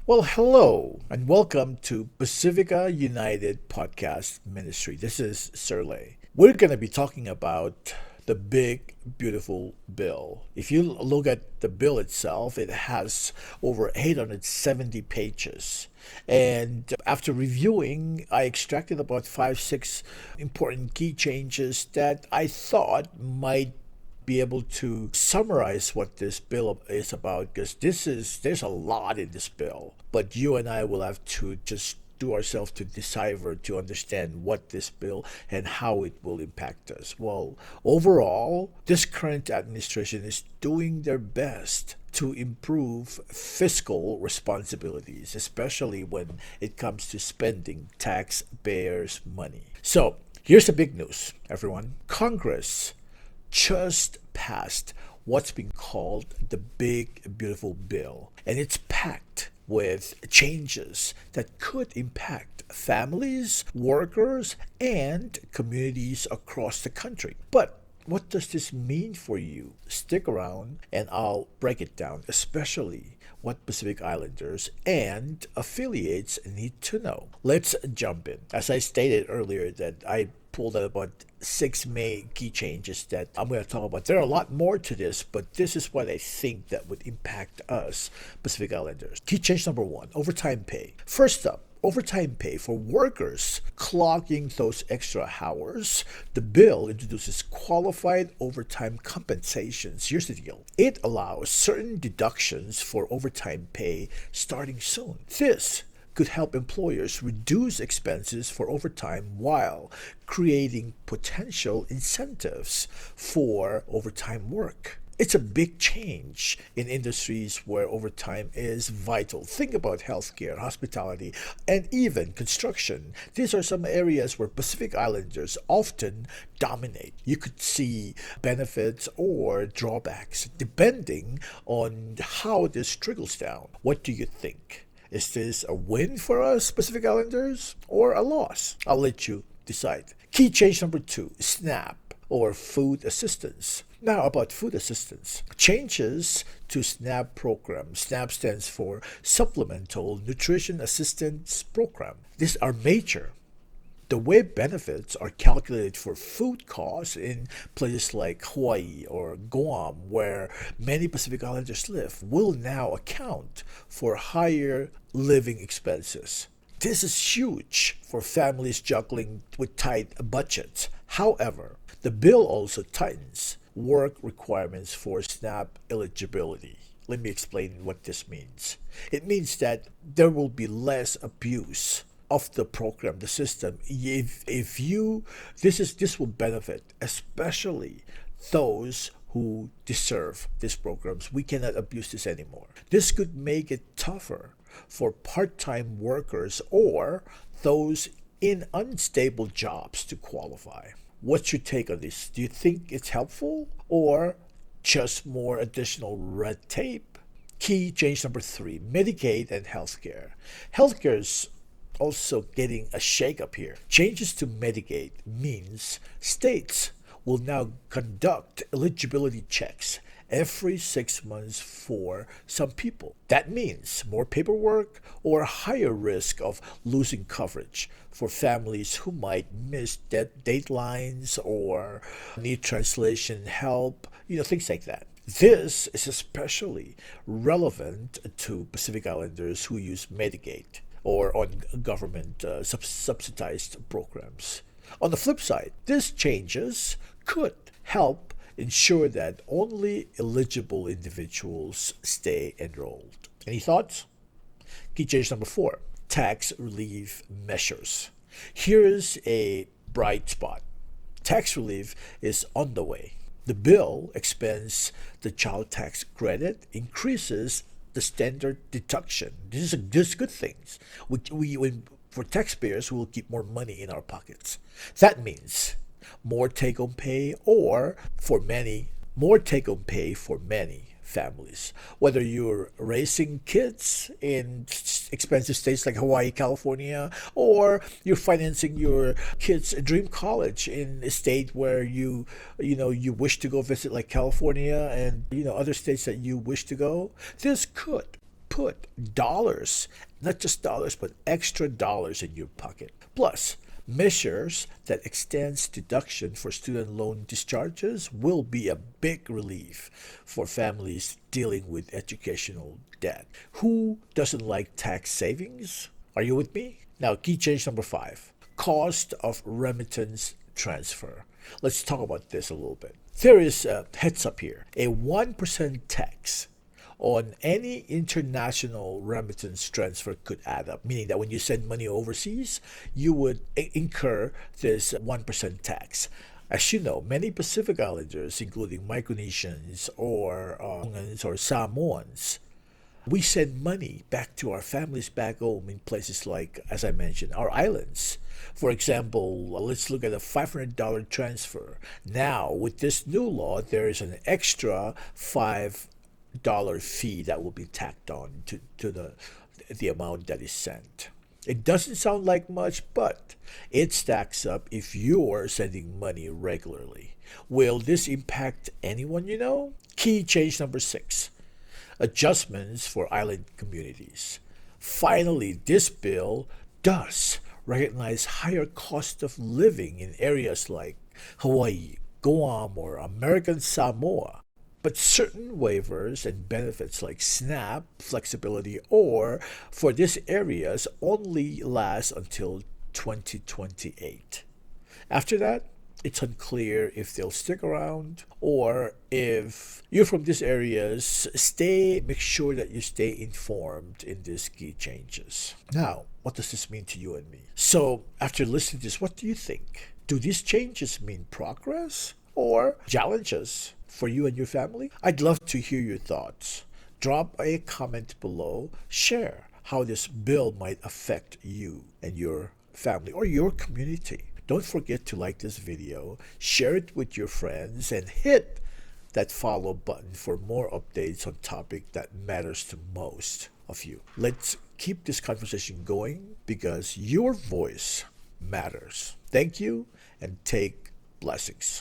Well, hello and welcome to Pasifika United Podcast Ministry. This is Surleigh. We're going to be talking about the big, beautiful bill. If you look at the bill itself, it has over 870 pages. And after reviewing, I extracted about five, six important key changes that I thought might be able to summarize what this bill is about, because there's a lot in this bill, but you and I will have to just do ourselves to decipher to understand what this bill and how it will impact us. Well, overall, this current administration is doing their best to improve fiscal responsibilities, especially when it comes to spending taxpayers' money. So here's the big news, everyone. Congress just passed what's been called the Big Beautiful Bill, and it's packed with changes that could impact families, workers, and communities across the country. But what does this mean for you? Stick around and I'll break it down, especially what Pacific Islanders and affiliates need to know. Let's jump in. As I stated earlier, that I pulled out about six main key changes that I'm going to talk about. There are a lot more to this, but this is what I think that would impact us Pacific Islanders. Key change number one, overtime pay. First up, overtime pay for workers clocking those extra hours. The bill introduces qualified overtime compensations. Here's the deal. It allows certain deductions for overtime pay starting soon. This could help employers reduce expenses for overtime while creating potential incentives for overtime work. It's a big change in industries where overtime is vital. Think about healthcare, hospitality, and even construction. These are some areas where Pacific Islanders often dominate. You could see benefits or drawbacks depending on how this trickles down. What do you think? Is this a win for us Pacific Islanders or a loss? I'll let you decide. Key change number two, SNAP or food assistance. Now about food assistance. Changes to SNAP program. SNAP stands for Supplemental Nutrition Assistance Program. These are major. The way benefits are calculated for food costs in places like Hawaii or Guam, where many Pacific Islanders live, will now account for higher living expenses. This is huge for families juggling with tight budgets. However, the bill also tightens work requirements for SNAP eligibility. Let me explain what this means. It means that there will be less abuse of the program, the system. If you this will benefit especially those who deserve these programs. We cannot abuse this anymore. This could make it tougher for part-time workers or those in unstable jobs to qualify. What's your take on this? Do you think it's helpful or just more additional red tape? Key change number three, Medicaid and healthcare. Healthcare's also getting a shakeup here. Changes to Medicaid means states will now conduct eligibility checks every 6 months for some people. That means more paperwork or a higher risk of losing coverage for families who might miss deadlines or need translation help, things like that. This is especially relevant to Pacific Islanders who use Medicaid or on government subsidized programs. On the flip side, these changes could help ensure that only eligible individuals stay enrolled. Any thoughts? Key change number four, tax relief measures. Here's a bright spot. Tax relief is on the way. The bill expands the child tax credit, increases the standard deduction. This is good things. For taxpayers, we will keep more money in our pockets. That means more take-home pay, or for many, more take-home pay for many families. Whether you're raising kids in expensive states like Hawaii, California, or you're financing your kids' dream college in a state where you wish to go visit, like California and other states that you wish to go, this could put dollars, not just dollars, but extra dollars in your pocket. Plus, measures that extends deduction for student loan discharges will be a big relief for families dealing with educational debt. Who doesn't like tax savings? Are you with me? Now, key change number 5, cost of remittance transfer. Let's talk about this a little bit. There is a heads up here. A 1% tax on any international remittance transfer could add up, meaning that when you send money overseas, you would incur this 1% tax. As you know, many Pacific Islanders, including Micronesians or Samoans, we send money back to our families back home in places like, as I mentioned, our islands. For example, let's look at a $500 transfer. Now, with this new law, there is an extra $5 fee that will be tacked on to the amount that is sent. It doesn't sound like much, but it stacks up if you're sending money regularly. Will this impact anyone you know? Key change number 6. Adjustments for island communities. Finally, this bill does recognize higher cost of living in areas like Hawaii, Guam, or American Samoa. But certain waivers and benefits like SNAP, flexibility, or for these areas only last until 2028. After that, it's unclear if they'll stick around or if you're from these areas, make sure that you stay informed in these key changes. Now, what does this mean to you and me? So, after listening to this, what do you think? Do these changes mean progress or challenges for you and your family? I'd love to hear your thoughts. Drop a comment below. Share how this bill might affect you and your family or your community. Don't forget to like this video, share it with your friends, and hit that follow button for more updates on topic that matters to most of you. Let's keep this conversation going because your voice matters. Thank you and take blessings.